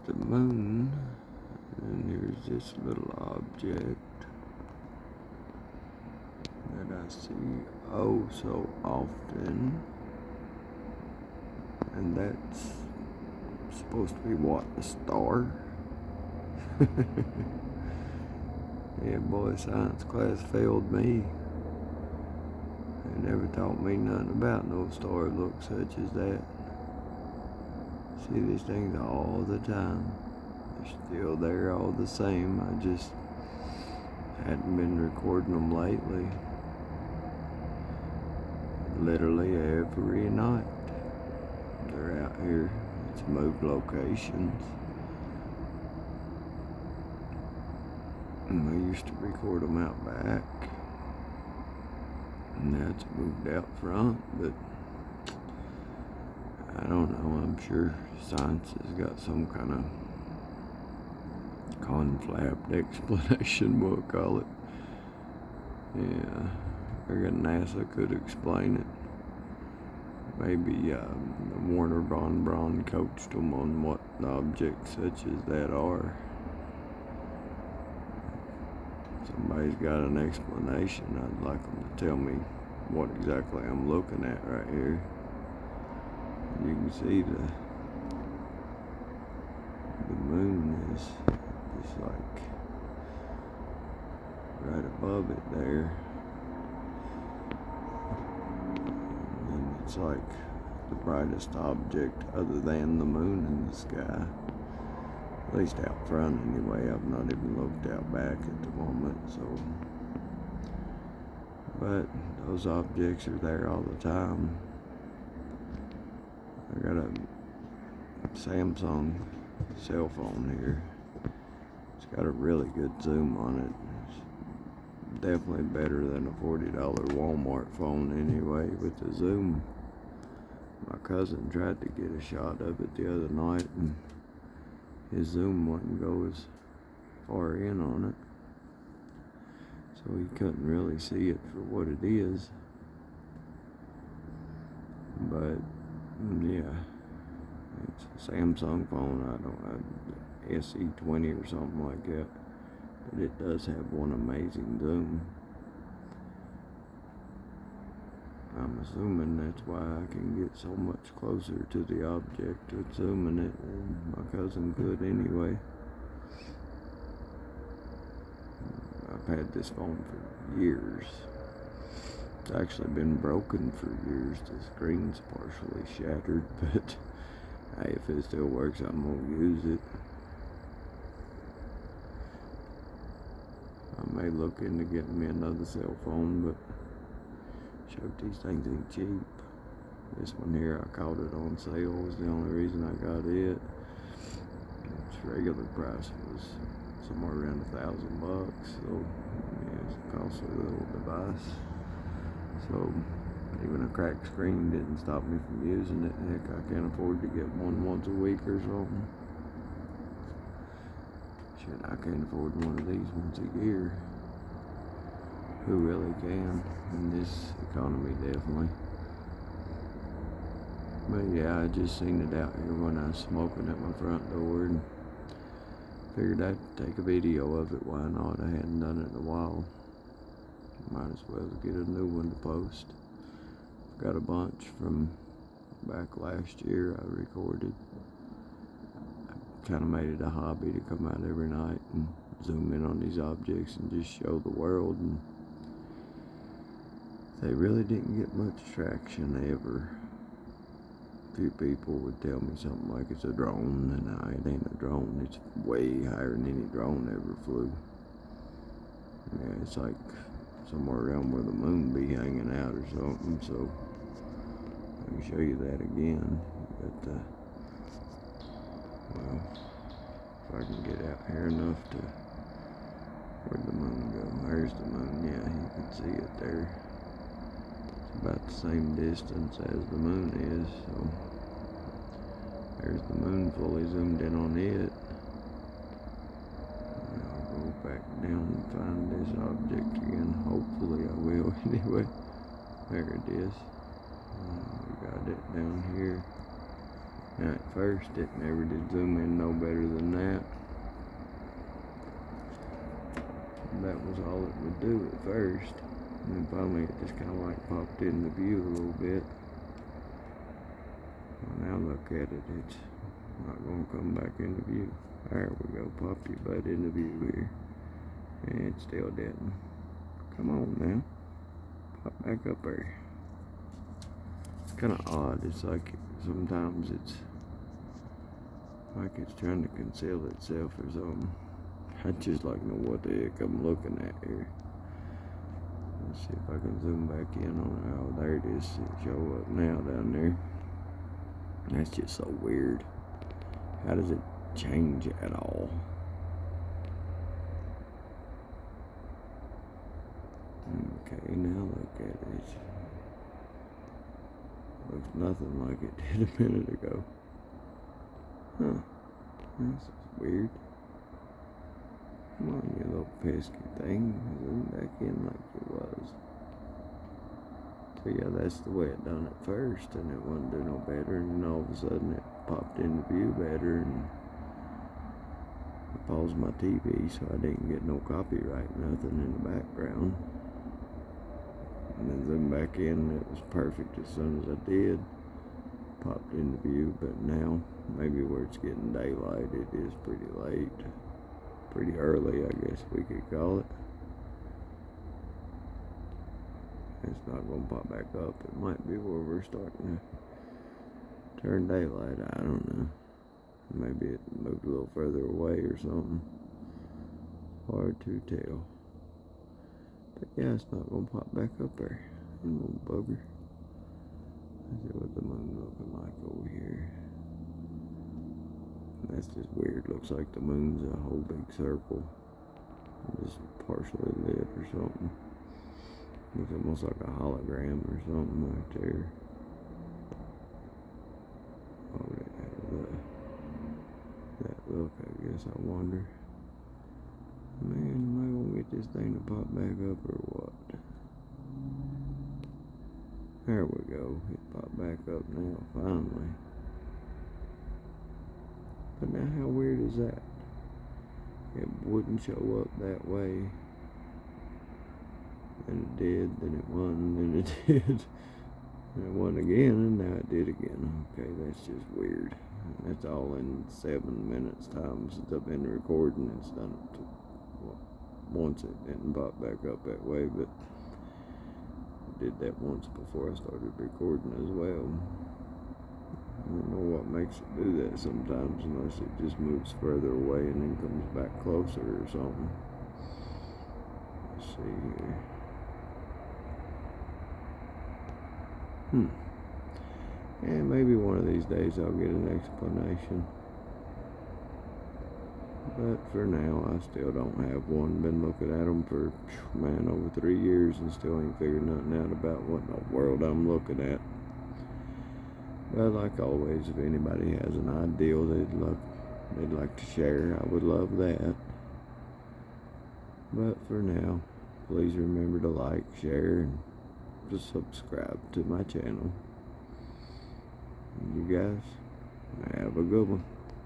the moon, and here's this little object that I see oh so often, and that's supposed to be what, a star? Yeah, boy, science class failed me. They never taught me nothing about no star look such as that. See these things all the time. They're still there all the same. I just hadn't been recording them lately. Literally every night. They're out here. It's moved locations. And I used to record them out back. And now it's moved out front, but I don't know. I'm sure science has got some kind of conflapped explanation, we'll call it. Yeah, I reckon NASA could explain it. Maybe the Warner Von Braun coached them on what objects such as that are. Somebody's got an explanation. I'd like them to tell me what exactly I'm looking at right here. You can see the moon is just like right above it there. And it's like the brightest object other than the moon in the sky. At least out front anyway. I've not even looked out back at the moment, so. But those objects are there all the time. I got a Samsung cell phone here. It's got a really good zoom on it. It's definitely better than a $40 Walmart phone anyway with the zoom. My cousin tried to get a shot of it the other night and his zoom wouldn't go as far in on it. So he couldn't really see it for what it is. But yeah, it's a Samsung phone. I don't know, SE20 or something like that. But it does have one amazing zoom. I'm assuming that's why I can get so much closer to the object with zooming it than my cousin could anyway. I've had this phone for years. It's actually been broken for years. The screen's partially shattered, but hey, if it still works, I'm gonna use it. I may look into getting me another cell phone, but shoot, these things ain't cheap. This one here, I caught it on sale, was the only reason I got it. Its regular price was somewhere around $1,000, so yeah, it's a costly little device. So even a cracked screen didn't stop me from using it. Heck, I can't afford to get one once a week or something. Shit, I can't afford one of these once a year. Who really can in this economy, definitely. But yeah, I just seen it out here when I was smoking at my front door and figured I'd take a video of it. Why not? I hadn't done it in a while. Might as well get a new one to post. Got a bunch from back last year I recorded. I kind of made it a hobby to come out every night and zoom in on these objects and just show the world. And they really didn't get much traction ever. A few people would tell me something like it's a drone, and no, it ain't a drone. It's way higher than any drone ever flew. Yeah, it's like somewhere around where the moon be hanging out or something, so I can show you that again. But, well, if I can get out here enough to, where'd the moon go? There's the moon, yeah, you can see it there. It's about the same distance as the moon is, so there's the moon fully zoomed in on it. I'll go back down and find this object again. Hopefully I will anyway. There it is. We got it down here. At first, it never did zoom in no better than that. That was all it would do at first. And then finally it just kind of like popped in the view a little bit. Well, now look at it, it's not going to come back into view. There we go, pop your butt into view here. And it still didn't. Come on now. Pop back up there. It's kind of odd. It's like sometimes it's like it's trying to conceal itself or something. I just like know what the heck I'm looking at here. Let's see if I can zoom back in on it. Oh, there it is. It show up now down there. That's just so weird. How does it change at all? Okay, now look at it. Looks nothing like it did a minute ago. Huh. That's weird. Come on, you little pesky thing. Zoom back in like it was. So yeah, that's the way it done it first, and it wouldn't do no better, and then all of a sudden it popped into view better, and I paused my TV so I didn't get no copyright, nothing in the background. And then zoom back in, it was perfect as soon as I did. Popped into view, but now, maybe where it's getting daylight, it is pretty late. Pretty early, I guess we could call it. It's not going to pop back up. It might be where we're starting to turn daylight. I don't know. Maybe it moved a little further away or something. Hard to tell. But yeah, it's not going to pop back up there. You little bugger. Let's see what the moon looking like over here. That's just weird. Looks like the moon's a whole big circle. Just partially lit or something. Looks almost like a hologram or something right there. Oh, that look, I guess. I wonder. Man, am I gonna get this thing to pop back up or what? There we go. It popped back up now, finally. But now how weird is that? It wouldn't show up that way. Then it did, then it won, then it did. And it won again, and now it did again. Okay, that's just weird. And that's all in 7 minutes time since I've been recording. It's done it once. It didn't pop back up that way, but I did that once before I started recording as well. I don't know what makes it do that sometimes, unless it just moves further away and then comes back closer or something. Let's see here. And maybe one of these days I'll get an explanation. But for now, I still don't have one. Been looking at them for, man, over 3 years and still ain't figured nothing out about what in the world I'm looking at. But like always, if anybody has an ideal they'd like to share, I would love that. But for now, please remember to like, share, and to subscribe to my channel. You guys have a good one.